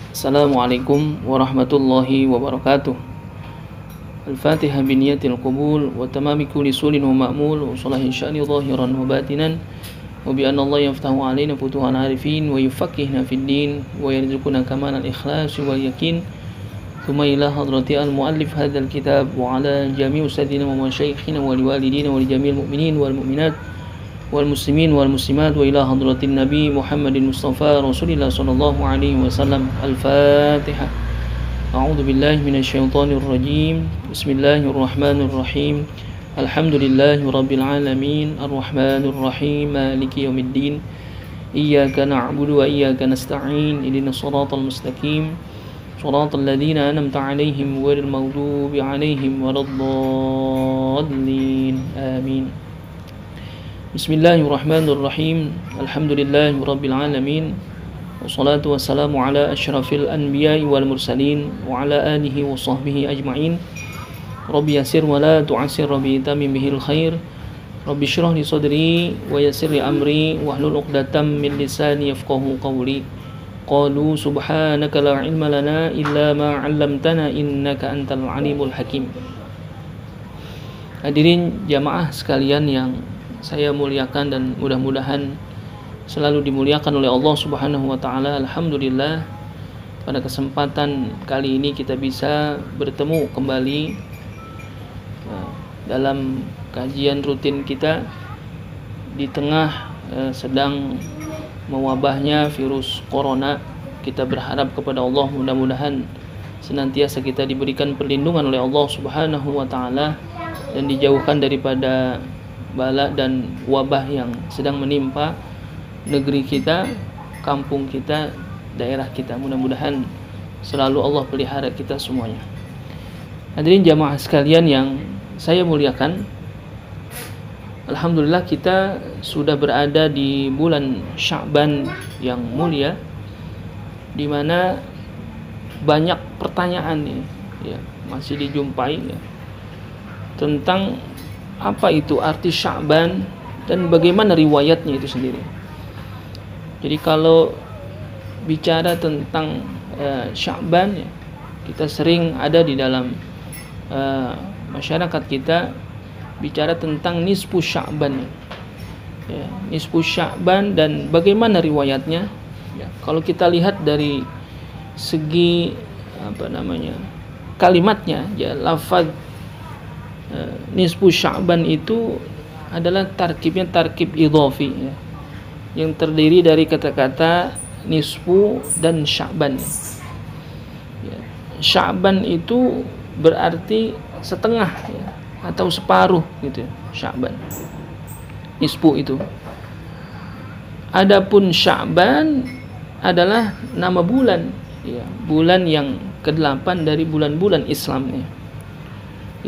Assalamualaikum warahmatullahi wabarakatuh. Al-Fatihah biniyatil qubul wa tamami kulli sulin wa ma'mul wa salahi sya'ni zahiran wa batinan wa bi anna Allah yaftahu alaina futuhan arifin wa yufaqqihna fid din wa yarzuquna kamal al-ikhlas wal yakin. Thumma ila hadrati al-muallif hadzal kitab wa ala jami' ustadina wa masyayikhina wa liwalidina wa li jami'il mu'minin wal mu'minat wal muslimin wal muslimat wa ila hadratin nabi Muhammadin Mustafa Rasulillah sallallahu alaihi wasallam. Al-Fatihah. A'udzu billahi minasyaitonir rajim. Bismillahirrahmanirrahim. Alhamdulillahi rabbil alamin arrahmanir rahim maliki yaumiddin. Iyyaka na'budu wa iyyaka nasta'in. Ihdinas siratal mustaqim. Shiratal ladzina an'amta 'alaihim ghairil maghdubi 'alaihim waladdallin. Amin. Bismillahirrahmanirrahim. Alhamdulillahi rabbil alamin. Wassalatu wassalamu ala asyrafil anbiya'i wal mursalin wa ala alihi wa sahbihi ajma'in. Rabbi yassir wa la tu'assir, rabbi tamim bihil khair. Rabbi shrah li sadri wa yassir li amri wahlul 'uqdatam min lisani yafqahu qawli. Qalu subhanaka la ilma lana illa ma 'allamtana innaka antal alimul hakim. Hadirin jamaah sekalian yang saya muliakan dan mudah-mudahan selalu dimuliakan oleh Allah Subhanahu wa taala. Alhamdulillah, pada kesempatan kali ini kita bisa bertemu kembali dalam kajian rutin kita di tengah sedang mewabahnya virus corona. Kita berharap kepada Allah mudah-mudahan senantiasa kita diberikan perlindungan oleh Allah Subhanahu wa taala dan dijauhkan daripada bala dan wabah yang sedang menimpa negeri kita, kampung kita, daerah kita. Mudah-mudahan selalu Allah pelihara kita semuanya. Hadirin jamaah sekalian yang saya muliakan, alhamdulillah kita sudah berada di bulan Sya'ban yang mulia, di mana banyak pertanyaan ya masih dijumpai ya, tentang apa itu arti Sya'ban dan bagaimana riwayatnya itu sendiri. Jadi kalau bicara tentang Sya'ban ya, kita sering ada di dalam masyarakat kita bicara tentang nisfu Sya'ban ya, nisfu Sya'ban dan bagaimana riwayatnya ya. Kalau kita lihat dari segi kalimatnya ya, lafaz nisfu Sya'ban itu adalah tarkibnya tarkib idhafi ya, yang terdiri dari kata-kata nisfu dan Sya'ban ya. Sya'ban itu berarti setengah ya, atau separuh gitu ya, Sya'ban. Nisfu itu. Adapun Sya'ban adalah nama bulan ya, bulan yang ke-8 dari bulan-bulan Islam ya.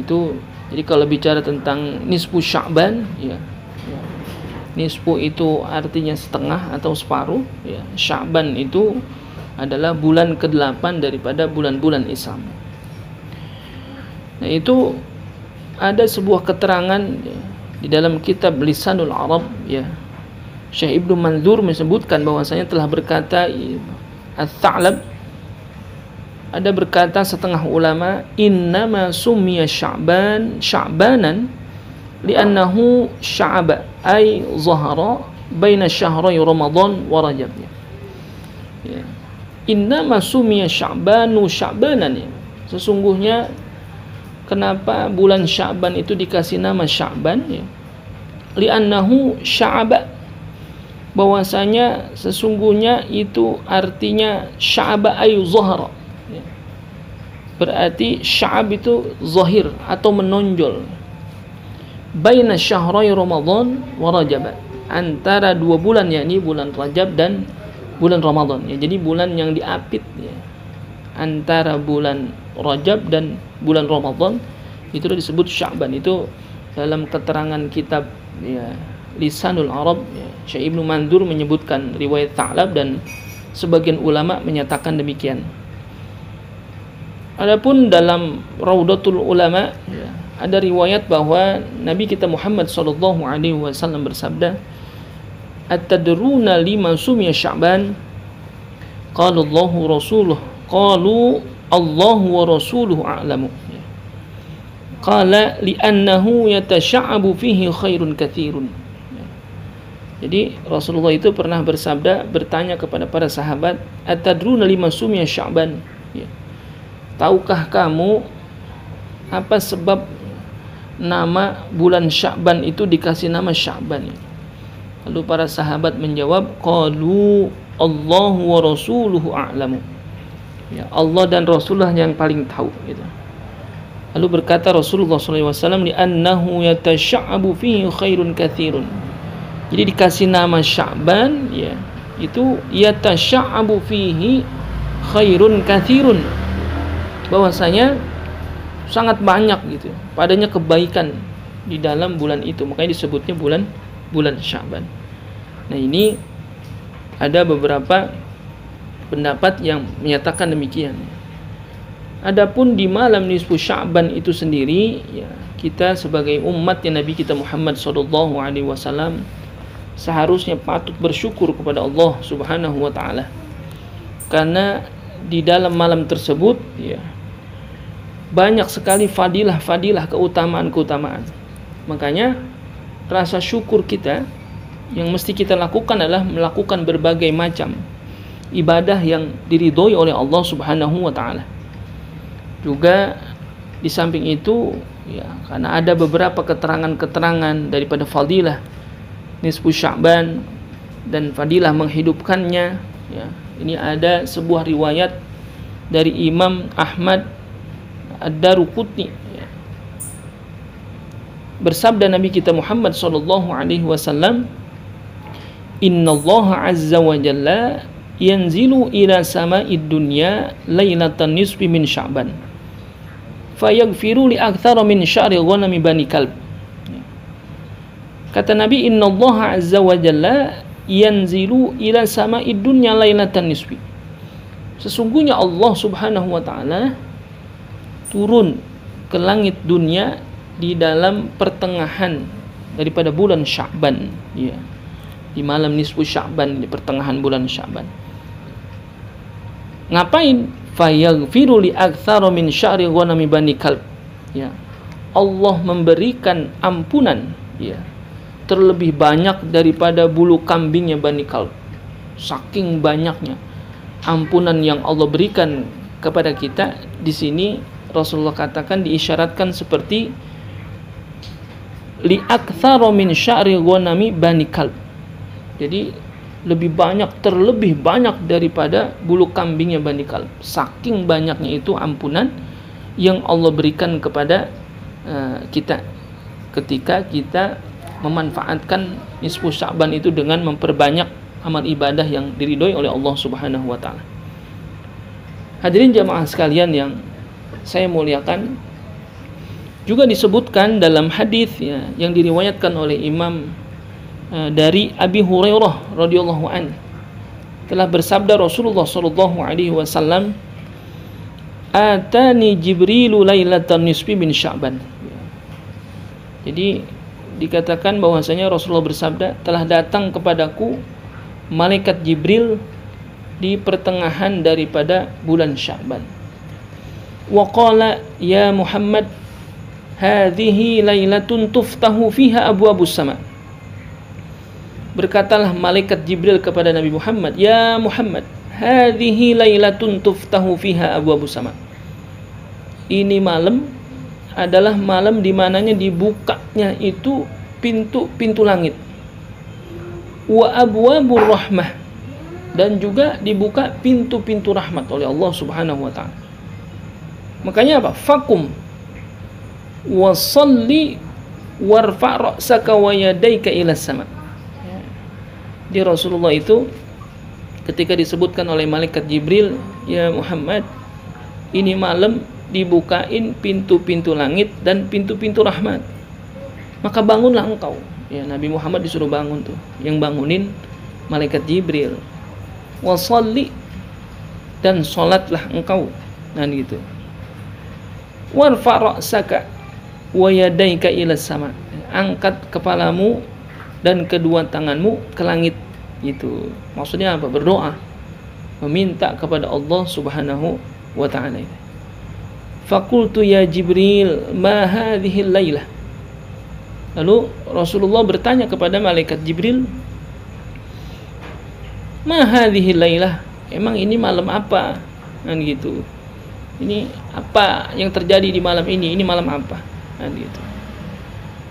Itu jadi kalau bicara tentang nisfu Sya'ban ya, nisfu itu artinya setengah atau separuh ya. Sya'ban itu adalah bulan ke-8 daripada bulan-bulan Islam. Nah, itu ada sebuah keterangan ya, di dalam kitab Lisanul Arab ya. Syekh Ibnu Manzur menyebutkan bahwasanya telah berkata Ats-Tsa'lab, ada berkata setengah ulama, innama summiya Sya'banan li'annahu sya'aba ay zahara baina syahrai Ramadan wa Rajab ya. Innama summiya Sya'banan ya. Sesungguhnya kenapa bulan Sya'ban itu dikasih nama Sya'ban ya? Li'annahu sya'aba, bahwasanya sesungguhnya itu artinya sya'aba ay zahara. Berarti sya'ab itu zahir atau menonjol. Baina syahrai Ramadan wa Rajab, antara dua bulan yakni bulan Rajab dan bulan Ramadan ya. Jadi bulan yang diapit ya, antara bulan Rajab dan bulan Ramadan itu disebut Sya'ban. Itu dalam keterangan kitab ya, Lisanul Arab ya, Syekh Ibnu Manzur menyebutkan riwayat Tsa'lab dan sebagian ulama menyatakan demikian. Adapun dalam Raudatul Ulama ya, ada riwayat bahwa Nabi kita Muhammad sallallahu alaihi wasallam bersabda, "At-tadruna lima sumiya Sya'ban?" Qala Allahu Rasuluh Qalu Allahu wa rasuluhu a'lamu. Qala li'annahu yatasha'abu fihi khairun katsirun. Jadi Rasulullah itu pernah bersabda, bertanya kepada para sahabat, atadruna lima sumya Sya'ban? Ya. Tahukah kamu apa sebab nama bulan Sya'ban itu dikasih nama Sya'ban? Lalu para sahabat menjawab, qalu Allahu wa rasuluhu a'lamu. Ya, Allah dan Rasulullah yang paling tahu, gitu. Lalu berkata Rasulullah SAW, li'annahu yatasha'abu fihi khairun katsirun. Jadi dikasih nama Sya'ban, ya, itu yatasha'abu fihi khairun katsirun, bahwasanya sangat banyak gitu padanya kebaikan di dalam bulan itu, makanya disebutnya bulan Sya'ban. Nah, ini ada beberapa pendapat yang menyatakan demikian. Adapun di malam nisfu Sya'ban itu sendiri, ya, kita sebagai umatnya Nabi kita Muhammad SAW seharusnya patut bersyukur kepada Allah Subhanahu wa taala. Karena di dalam malam tersebut, ya, banyak sekali fadilah-fadilah, keutamaan-keutamaan. Makanya rasa syukur kita yang mesti kita lakukan adalah melakukan berbagai macam ibadah yang diridhoi oleh Allah Subhanahu wa taala. Juga di samping itu, ya, karena ada beberapa keterangan-keterangan daripada fadilah nisfu Sya'ban dan fadilah menghidupkannya, ya. Ini ada sebuah riwayat dari Imam Ahmad Ad-Daruqutni, ya. Bersabda Nabi kita Muhammad sallallahu alaihi wasallam, innallaha azza wa jalla yanzilu ila sama'id dunya lailatan nisfi min Sya'ban fayaghfiru li aktsara min sya'ri ghanami bani kalb. Kata Nabi, innallaha azza wa jalla yanzilu ila sama'id dunya lailatan nisfi. Sesungguhnya Allah Subhanahu wa taala turun ke langit dunia di dalam pertengahan daripada bulan Sya'ban, ya. Di malam nisfu Sya'ban, di pertengahan bulan Sya'ban. Ngapain? Fayaghfiru li aktsara min sya'ri ghanami bani kalb. Ya. Allah memberikan ampunan, ya, terlebih banyak daripada bulu kambingnya Bani Kalb. Saking banyaknya ampunan yang Allah berikan kepada kita. Di sini Rasulullah katakan, diisyaratkan seperti li aktsara min sya'ri ghanami Bani Kalb. Jadi terlebih banyak daripada bulu kambingnya Bani Kalb. Saking banyaknya itu ampunan yang Allah berikan kepada kita ketika kita memanfaatkan nisfu Sya'ban itu dengan memperbanyak amal ibadah yang diridhoi oleh Allah Subhanahu wa taala. Hadirin jamaah sekalian yang saya muliakan, juga disebutkan dalam hadis, ya, yang diriwayatkan oleh Imam dari Abi Hurairah radhiyallahu an, telah bersabda Rasulullah sallallahu alaihi wasallam, atani Jibrilu lailatan nisfi min Sya'ban. Jadi dikatakan bahwasanya Rasulullah bersabda, telah datang kepadaku malaikat Jibril di pertengahan daripada bulan Sya'ban. Wa qala ya Muhammad, hadhihi lailatun tuftahu fiha abwabus sama. Berkatalah malaikat Jibril kepada Nabi Muhammad, ya Muhammad, hadhihi lailatun tuftahu fiha abwabus sama. Ini malam adalah malam di mananya dibukanya itu pintu-pintu langit. Wa abwabur rahmah, dan juga dibuka pintu-pintu rahmat oleh Allah Subhanahu wa taala. Makanya apa? Fakum wa shalli warfa' ra'saka wa yadayka ila sama. Di Rasulullah itu ketika disebutkan oleh malaikat Jibril, ya Muhammad, ini malam dibukain pintu-pintu langit dan pintu-pintu rahmat, maka bangunlah engkau. Ya, Nabi Muhammad disuruh bangun tuh, yang bangunin malaikat Jibril. Wasalli, dan sholatlah engkau, dan gitu. Warfa' ra'saka wa yadayka ila sama, angkat kepalamu dan kedua tanganmu ke langit. Itu maksudnya apa? Berdoa. meminta kepada Allah Subhanahu wa ta'ala. Faqultu ya Jibril ma hadhihi lailah. Lalu Rasulullah bertanya kepada malaikat Jibril, ma hadhihi lailah, emang ini malam apa? Kan gitu. Ini apa yang terjadi di malam ini? Ini malam apa? Kan gitu.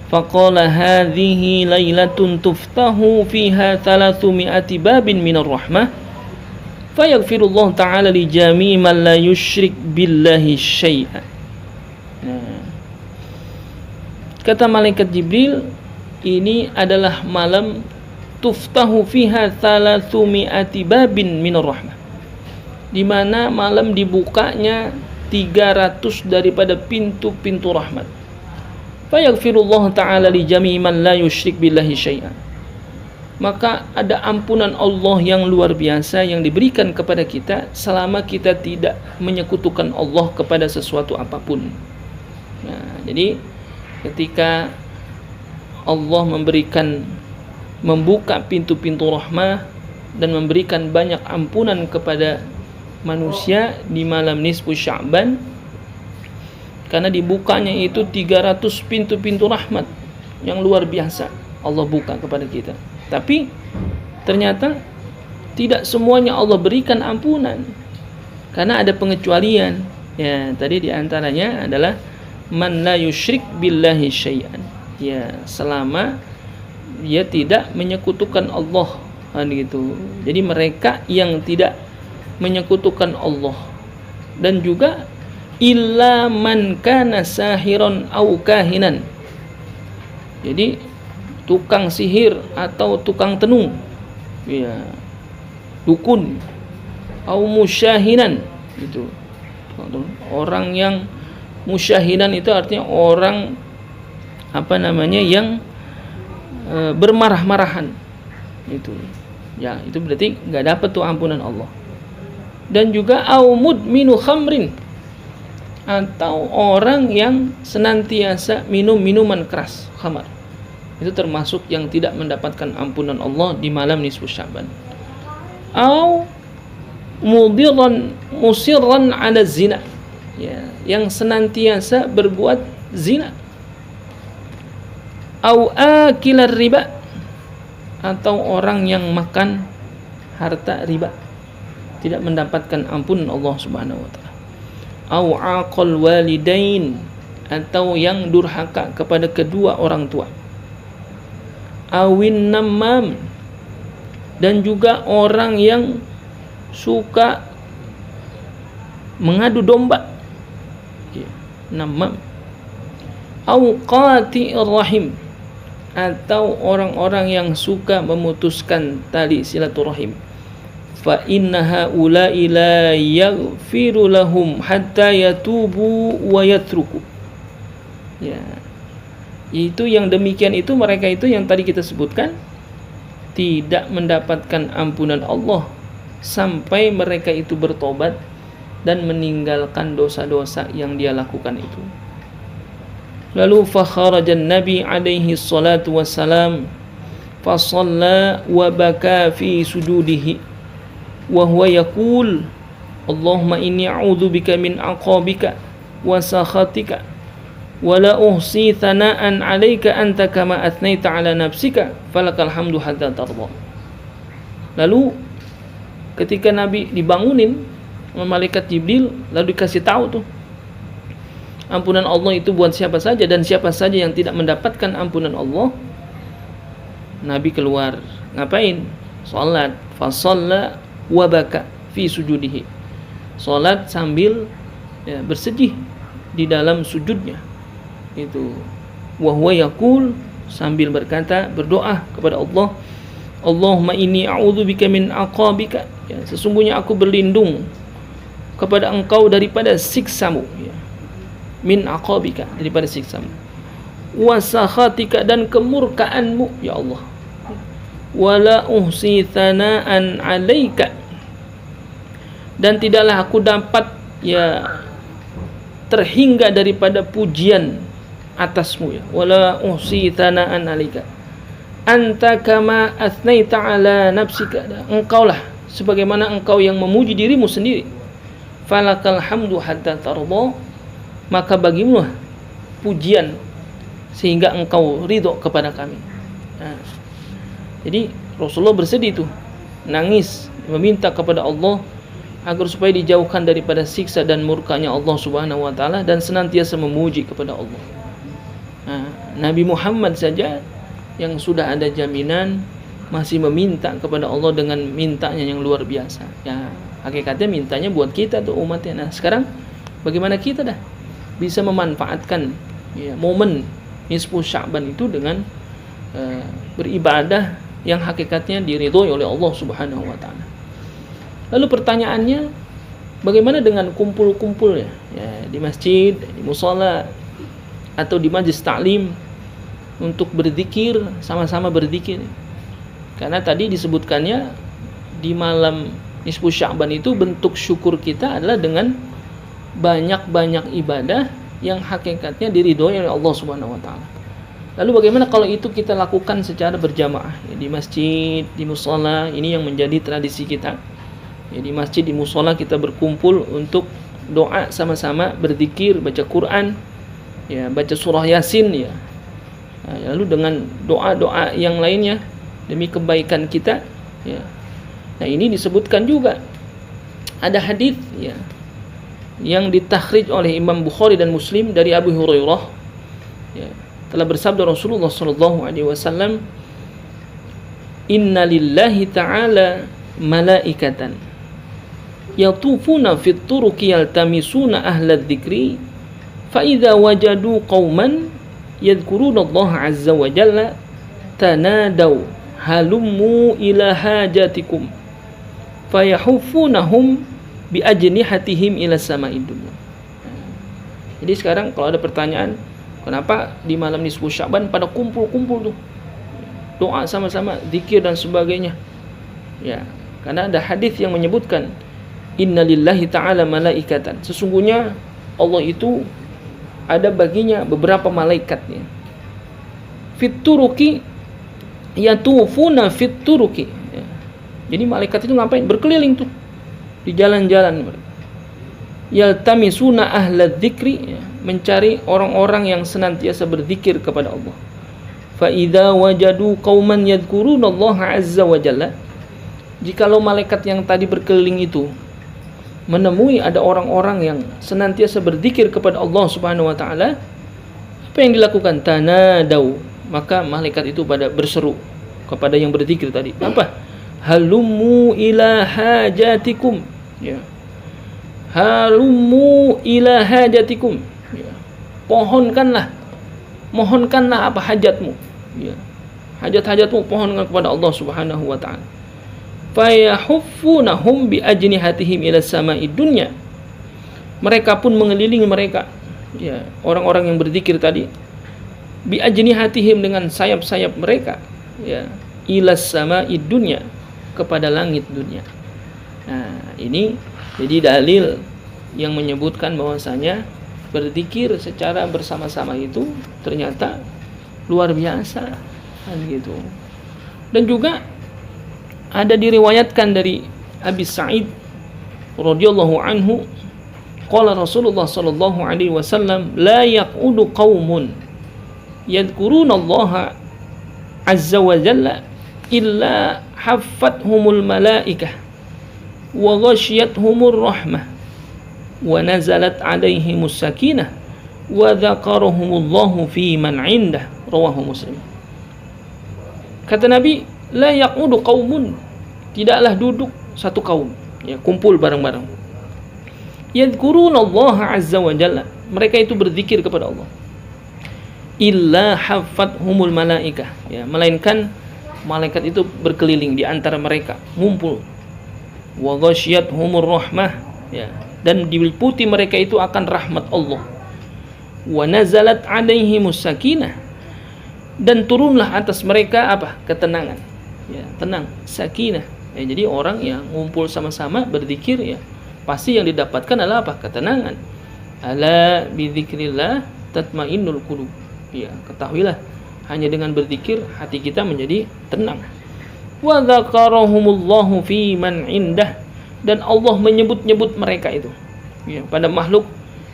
Faqala hadhihi lailatun tuftahu fiha 300 babin minar rahmah fayaghfirullahu ta'ala li jami'i man la yusyrik billahi syai'an. Kata malaikat Jibril, ini adalah malam tuftahu fiha 300 babin minar rahmah, di mana malam dibukanya 300 daripada pintu-pintu rahmat. Fayaghfirullahu ta'ala li jami'i man la yusyrik billahi syai'an. Maka ada ampunan Allah yang luar biasa yang diberikan kepada kita selama kita tidak menyekutukan Allah kepada sesuatu apapun. Nah, jadi ketika Allah membuka pintu-pintu rahmah dan memberikan banyak ampunan kepada manusia di malam nisfu Sya'ban, karena dibukanya itu 300 pintu-pintu rahmat yang luar biasa Allah buka kepada kita. Tapi ternyata tidak semuanya Allah berikan ampunan, karena ada pengecualian. Ya, tadi diantaranya adalah man la yusyrik billahi syai'an. Ya, selama dia tidak menyekutukan Allah, kan gitu. Jadi mereka yang tidak menyekutukan Allah, dan juga illa man kana sahiran au kahinan. Jadi tukang sihir atau tukang tenung, ya, dukun, au musyahinan, itu orang yang musyahinan itu artinya orang yang bermarah-marahan, itu ya, itu berarti nggak dapat tuh ampunan Allah. Dan juga au mudminu khamrin, atau orang yang senantiasa minum minuman keras, khamar, itu termasuk yang tidak mendapatkan ampunan Allah di malam nisfu Sya'ban. Au musirran ala zina, ya, yang senantiasa berbuat zina. Au akilar riba, atau orang yang makan harta riba, tidak mendapatkan ampunan Allah Subhanahu wa ta'ala. Au aqal walidain, atau yang durhaka kepada kedua orang tua. Awin namam, dan juga orang yang suka mengadu domba, namam. Au qati'ir rahim, atau orang-orang yang suka memutuskan tali silaturahim. Fa inna haula'i la yaghfiru lahum hatta yatubu wa yatruku. Ya, itu yang demikian itu, mereka itu yang tadi kita sebutkan tidak mendapatkan ampunan Allah sampai mereka itu bertobat dan meninggalkan dosa-dosa yang dia lakukan itu. Lalu fakharajan Nabi alaihi salatu wassalam fa shalla wa baka fi sujudihi wa huwa yaqul Allahumma inni a'udzubika min aqabika wa sakhatika wa la uhsi thana'an 'alaika anta kama athnaita 'ala nafsika falakal hamdu hatta tarda. Lalu ketika Nabi dibangunin sama malaikat Jibril, lalu dikasih tahu tuh ampunan Allah itu buat siapa saja, dan siapa saja yang tidak mendapatkan ampunan Allah. Nabi keluar, ngapain? Salat. Fa shalla wa baka fi sujudihi, salat sambil bersedih di dalam sujudnya. Itu wa huwa yaqul, sambil berkata, berdoa kepada Allah, Allahumma inni a'udzubika min aqabika, ya, sesungguhnya aku berlindung kepada engkau daripada siksamu, ya. Min aqabika, daripada siksamu. Wa sakhatika, dan kemurkaanmu, ya Allah. Wala uhsi thana'an 'alaika, dan tidaklah aku dapat terhingga daripada pujian atasmu, ya. Wala uhsi thana'an 'alaika anta kama athnaita 'ala nafsika, engkaulah sebagaimana engkau yang memuji dirimu sendiri. Falakal hamdu hatta tarda, maka bagimu pujian sehingga engkau ridho kepada kami. Nah, jadi Rasulullah bersedih tuh, nangis, meminta kepada Allah agar supaya dijauhkan daripada siksa dan murkanya Allah Subhanahu wa taala dan senantiasa memuji kepada Allah. Nah, Nabi Muhammad saja yang sudah ada jaminan masih meminta kepada Allah dengan mintanya yang luar biasa. Ya, hakikatnya mintanya buat kita tuh umatnya. Nah, sekarang bagaimana kita dah bisa memanfaatkan momen nisfu Sya'ban itu dengan beribadah yang hakikatnya diridhoi oleh Allah Subhanahu wa taala. Lalu pertanyaannya, bagaimana dengan kumpul-kumpul ya di masjid, di mushola atau di majlis taklim untuk berzikir, sama-sama berzikir. Karena tadi disebutkannya di malam nisfu Sya'ban itu bentuk syukur kita adalah dengan banyak-banyak ibadah yang hakikatnya diridhoi oleh Allah Subhanahu wa taala. Lalu bagaimana kalau itu kita lakukan secara berjamaah ya, di masjid, di mushola, ini yang menjadi tradisi kita. Ya, di masjid, di mushola kita berkumpul untuk doa sama-sama, berzikir, baca Quran, ya, baca surah Yasin ya. Nah, lalu dengan doa-doa yang lainnya demi kebaikan kita ya. Nah, ini disebutkan juga ada hadis ya yang ditakhrij oleh Imam Bukhari dan Muslim dari Abu Hurairah ya, telah bersabda Rasulullah sallallahu alaihi wasallam, "Inna lillahi ta'ala malaikatan yatufuna fit turuqi yaltamisuna ahla dzikri fa idza wajadu qauman yadhkurunallaha azza wa jalla tanadaw halummu ila hajatikum fayahuffunahum bi ajnihatihim ila sama'id dunya." Jadi sekarang kalau ada pertanyaan, kenapa di malam nisfu Sya'ban pada kumpul-kumpul tuh doa sama-sama, zikir dan sebagainya? Ya, karena ada hadis yang menyebutkan innalillahi ta'ala malaikatan, sesungguhnya Allah itu ada baginya beberapa malaikatnya. Fit turuqi yatufuna fit turuqi ya. Jadi malaikat itu ngapain? Berkeliling tuh di jalan-jalan. Yaltamisuna ahla dzikri ya, mencari orang-orang yang senantiasa berzikir kepada Allah. Fa idza wajadu qauman yadhkurunallaha azza wa jalla, jikalau malaikat yang tadi berkeliling itu menemui ada orang-orang yang senantiasa berzikir kepada Allah Subhanahu wa taala, apa yang dilakukan? Tanadau, maka malaikat itu pada berseru kepada yang berzikir tadi. Apa? Halummu ila hajatikum. Ya. Halummu ila hajatikum. Ya. Mohonkanlah apa hajatmu. Ya. Hajat-hajatmu pohonkan kepada Allah Subhanahu wa taala. Fayahuffunahum bi ajnihatihim ila sama'id dunya. Mereka pun mengelilingi mereka ya, orang-orang yang berzikir tadi, bi ajnihatihim dengan sayap-sayap mereka ya, ila sama'id dunya, kepada langit dunia. Nah, ini jadi dalil yang menyebutkan bahwasanya berzikir secara bersama-sama itu ternyata luar biasa kan gitu. Dan juga ada diriwayatkan dari Abi Sa'id radhiyallahu anhu, qala Rasulullah sallallahu alaihi wasallam, la yaqudu qaumun yadhkurunallaha azza wa jalla illa haffathumul malaikah wa ghashiyatuhumur rahmah wa nazalat alaihimus sakinah wa dzakarahumullahu fi man 'indah, rawahu Muslim. Kata Nabi, la yaqudu qaumun, tidaklah duduk satu kaum ya, kumpul bareng-bareng, yadhkurunallaha azza wa jalla, mereka itu berzikir kepada Allah, illa haffathumul malaikah ya, melainkan malaikat itu berkeliling di antara mereka, ngumpul, wa ghasyiyatuhumur rahmah ya, dan diliputi mereka itu akan rahmat Allah, wa nazalat alaihimus sakinah, dan turunlah atas mereka apa? Ketenangan ya, tenang, sakinah ya. Jadi orang yang ngumpul sama-sama berzikir ya, pasti yang didapatkan adalah apa? Ketenangan. Ala bidzikrillah tatmainnul qulub ya, ketahuilah hanya dengan berzikir hati kita menjadi tenang. wa dzakarahumullahu fi man indah, dan Allah menyebut-nyebut mereka itu, ya, pada makhluk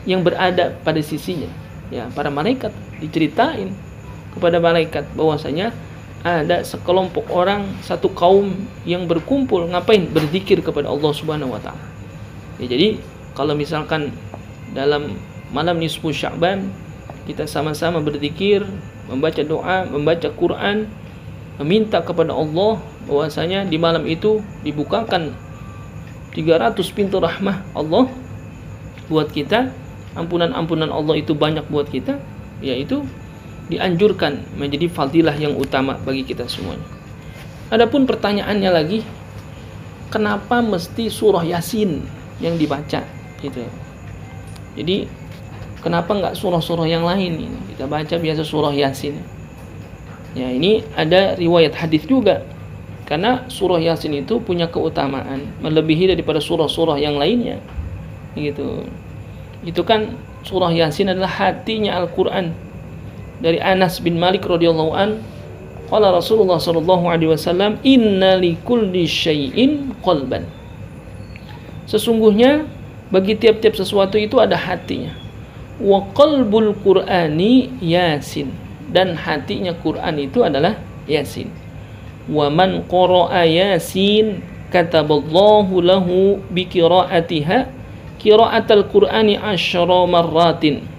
yang berada pada sisinya. Ya, para malaikat diceritain kepada malaikat bahwasanya ada sekelompok orang, satu kaum yang berkumpul ngapain? Berzikir kepada Allah Subhanahu wa taala. Ya, jadi kalau misalkan dalam malam nisfu Sya'ban kita sama-sama berzikir, membaca doa, membaca Quran, meminta kepada Allah bahwasanya di malam itu dibukakan 300 pintu rahmah Allah buat kita, ampunan-ampunan Allah itu banyak buat kita, yaitu dianjurkan menjadi fadilah yang utama bagi kita semuanya. Adapun pertanyaannya lagi, kenapa mesti surah Yasin yang dibaca gitu ya. Jadi kenapa enggak surah-surah yang lain ini? Kita baca biasa surah Yasin. Ya, ini ada riwayat hadis juga. Karena surah Yasin itu punya keutamaan melebihi daripada surah-surah yang lainnya. Gitu. Itu kan surah Yasin adalah hatinya Al-Qur'an. Dari Anas bin Malik radhiyallahu an, qala Rasulullah sallallahu alaihi wasallam, "Inna likulli syai'in qalban." Sesungguhnya bagi tiap-tiap sesuatu itu ada hatinya. Wa qalbul Qur'ani Yasin, dan hatinya Quran itu adalah Yasin. Wa man qara'a Yasin kataballahu lahu bi qira'atiha qira'atal Qur'ani 10 marratin.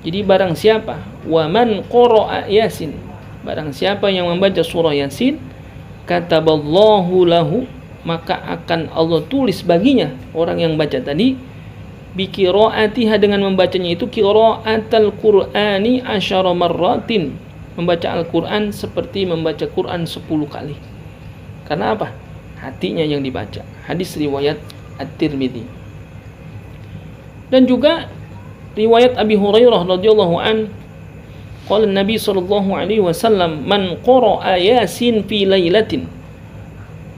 Jadi barang siapa, wa man qara'a Yasin, barang siapa yang membaca surah Yasin, kataballahu lahu, maka akan Allah tulis baginya, orang yang baca tadi, bi qira'atiha, dengan membacanya itu qira'atal Qur'ani 10 marratin, membaca Al-Qur'an seperti membaca Qur'an 10 kali. Karena apa? Hatinya yang dibaca. Hadis riwayat At-Tirmidzi. Dan juga riwayat Abi Hurairah radhiyallahu an, qala Nabi sallallahu alaihi wasallam, man qara'a Yasin fi lailatin,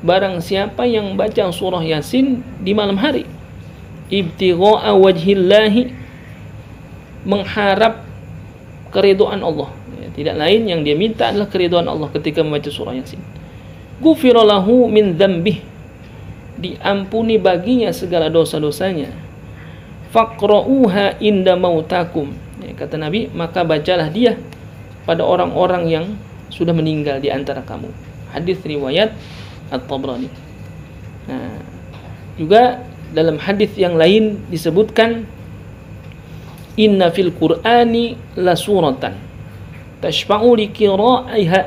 barang siapa yang baca surah Yasin di malam hari, ibtigha'a wajhillahi, mengharap keridhaan Allah, ya, tidak lain yang dia minta adalah keridhaan Allah ketika membaca surah Yasin. Ghufira lahu min dzambih, diampuni baginya segala dosa-dosanya. Faqra'uha inda mautakum, ya, kata Nabi, maka bacalah dia pada orang-orang yang sudah meninggal di antara kamu. Hadis riwayat At-Tabrani. Nah, juga dalam hadis yang lain disebutkan, inna fil Qur'ani la suratan tashfa'u li qira'iha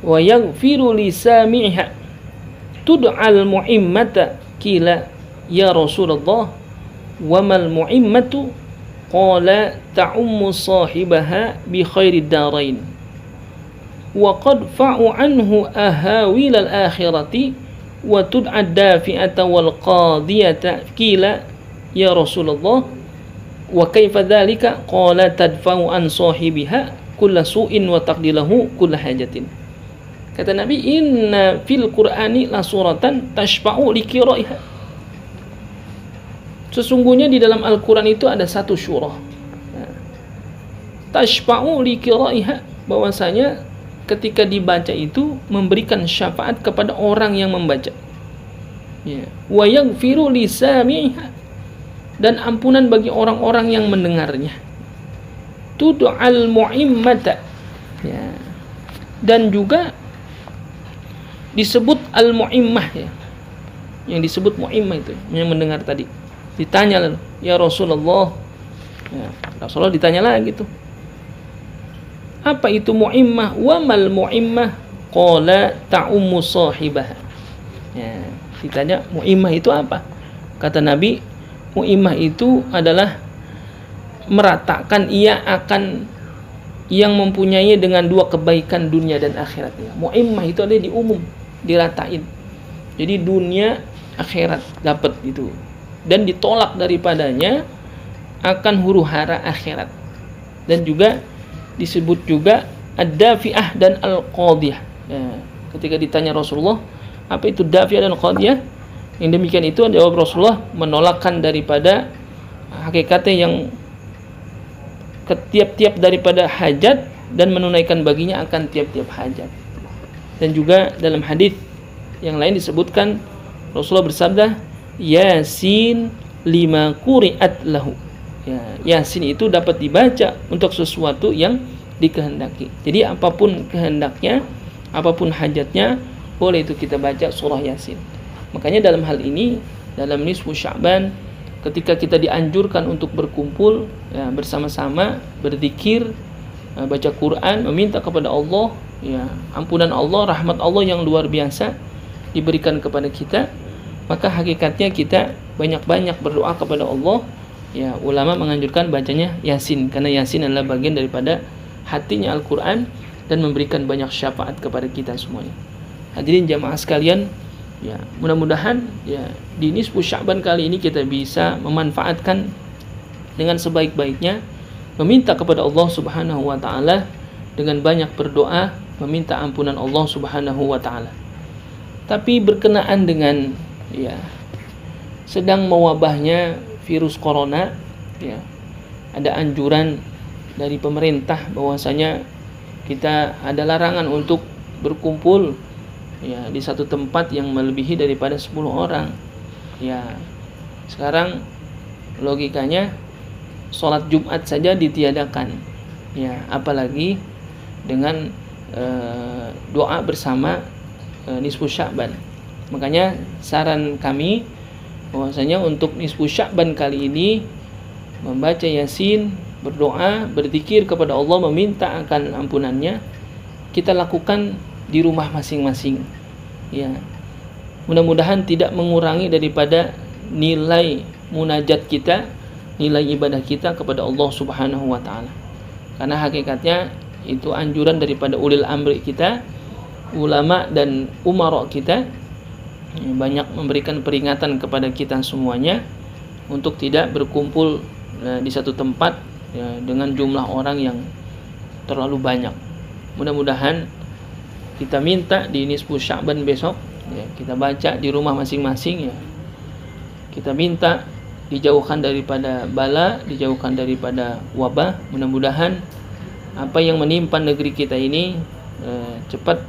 wa yaghfiru li sami'iha tud'al mu'immata, qila ya Rasulullah wa mal mu'immatu, qala ta'ummu sahibaha bi khairid darain wa qad fa'u anhu ahawil al-akhirati wa tud'ad dafi'ata wal qadiyata, qila ya Rasulullah wa kaifa dhalika, qala tadfa'u an sahibiha kulla su'in wa taqdilahu kulla hajatin. Kata Nabi, inna fil Qur'ani la suratan tashfa'u li qira'iha, sesungguhnya di dalam Al-Quran itu ada satu surah, tashfa'u li qira'iha, bahwasanya ketika dibaca itu memberikan syafaat kepada orang yang membaca, ya. Wa yaghfiru li sami'iha, dan ampunan bagi orang-orang yang mendengarnya. Tud'al mu'immata, ya. Dan juga disebut al-mu'immah, ya. Yang disebut mu'immah itu yang mendengar tadi. Ditanya lalu, ya Rasulullah, ya, Rasulullah ditanya lagi tuh, apa itu mu'immah? Wa mal mu'immah? Qala ta'ummu sahibaha. Ya, ditanya mu'immah itu apa? Kata Nabi, mu'immah itu adalah meratakan ia akan yang mempunyai dengan dua kebaikan dunia dan akhiratnya. Mu'immah itu adalah di umum, diratain. Jadi dunia akhirat dapat itu, dan ditolak daripadanya akan huru-hara akhirat. Dan juga disebut juga ad-dafi'ah dan al-qadiyah. Ya, ketika ditanya Rasulullah, apa itu dafi'ah dan qadiyah? Yang demikian itu jawab Rasulullah, menolakkan daripada hakikatnya yang tiap-tiap daripada hajat, dan menunaikan baginya akan tiap-tiap hajat. Dan juga dalam hadis yang lain disebutkan Rasulullah bersabda, Yasin lima quri'at lahu. Yasin itu dapat dibaca untuk sesuatu yang dikehendaki. Jadi apapun kehendaknya, apapun hajatnya, boleh itu kita baca surah Yasin. Makanya dalam hal ini, dalam nisfu Sya'ban, ketika kita dianjurkan untuk berkumpul bersama-sama, berzikir, baca Quran, meminta kepada Allah ampunan Allah, rahmat Allah yang luar biasa diberikan kepada kita, maka hakikatnya kita banyak-banyak berdoa kepada Allah. Ulama menganjurkan bacanya Yasin, karena Yasin adalah bagian daripada hatinya Al-Quran dan memberikan banyak syafaat kepada kita semuanya. Hadirin jamaah sekalian, mudah-mudahan di nisfu Sya'ban kali ini kita bisa memanfaatkan dengan sebaik-baiknya, meminta kepada Allah Subhanahu wa taala dengan banyak berdoa, meminta ampunan Allah Subhanahu wa taala. Tapi berkenaan dengan sedang mewabahnya virus corona, ada anjuran dari pemerintah bahwasanya kita ada larangan untuk berkumpul di satu tempat yang melebihi daripada 10 orang. Sekarang logikanya sholat Jumat saja ditiadakan, apalagi dengan doa bersama nisfu Sya'ban. Makanya saran kami bahwasanya untuk nisfu Sya'ban kali ini membaca Yasin, berdoa, berzikir kepada Allah, meminta akan ampunannya, kita lakukan di rumah masing-masing. Mudah-mudahan tidak mengurangi daripada nilai munajat kita, nilai ibadah kita kepada Allah Subhanahu wa taala. Karena hakikatnya itu anjuran daripada ulil amri kita, ulama dan umara kita, banyak memberikan peringatan kepada kita semuanya untuk tidak berkumpul di satu tempat dengan jumlah orang yang terlalu banyak. Mudah-mudahan kita minta di nisfu Sya'ban besok, kita baca di rumah masing-masing, kita minta dijauhkan daripada bala, dijauhkan daripada wabah. Mudah-mudahan apa yang menimpa negeri kita ini cepat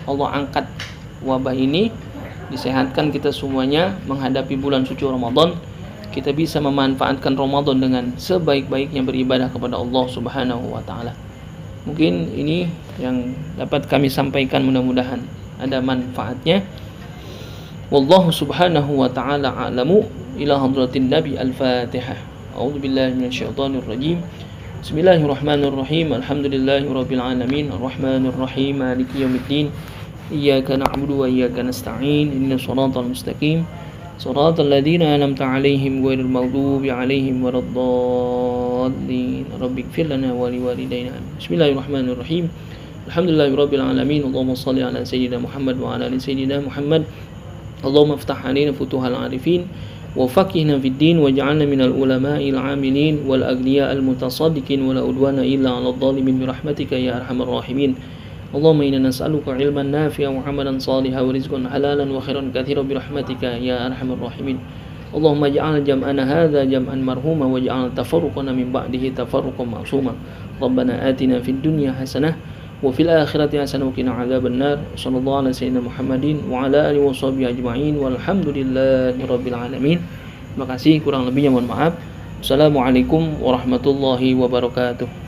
Allah angkat wabah ini, disehatkan kita semuanya menghadapi bulan suci Ramadan. Kita bisa memanfaatkan Ramadan dengan sebaik-baiknya beribadah kepada Allah Subhanahu wa taala. Mungkin ini yang dapat kami sampaikan, mudah-mudahan ada manfaatnya. Wallahu subhanahu wa ta'ala a'lamu. Ila hadratin Nabi Al-Fatihah. A'udzubillahi minasyaitonir rajim. Bismillahirrahmanirrahim. Alhamdulillahirabbil alamin. Arrahmanir rahim. Maliki yaumiddin. Iyyaka na'budu wa iyyaka nasta'in. Ihdinas shiratal mustaqim. Shiratal ladzina an'amta 'alaihim ghairil maghdubi 'alaihim waladdallin. Rabbighfir lana wa liwalidayna. Bismillahirrahmanirrahim. Alhamdulillahirabbil alamin. Allahumma shalli ala sayyidina Muhammad wa ala ali sayyidina Muhammad. Allahumma iftah 'alaina futuhal 'arifin wa faqihna fid din waj'alna minal ulama'il 'amilin wal aghniya'il mutasaddiqin wa la udwana illa 'alal zalimin bi rahmatika ya arhamar rahimin. Allahumma inna nas'aluka 'ilman nafi'an wa 'amalan shalihan wa rizqan halalan wa khairan katsiran bi rahmatika ya arhamar rahimin. Allahumma ij'al jam'ana hadza jam'an marhuma waj'al tafarruqana min ba'dihi tafarruqan ma'suma. Rabbana atina fid dunya hasanah wa fil akhirati hasanah wa qina 'adzabannar. Sallallahu ala sayyidina Muhammadin wa ala alihi washabihi ajma'in walhamdulillahirabbil alamin. Terima kasih, kurang lebihnya mohon maaf. Assalamualaikum warahmatullahi wabarakatuh.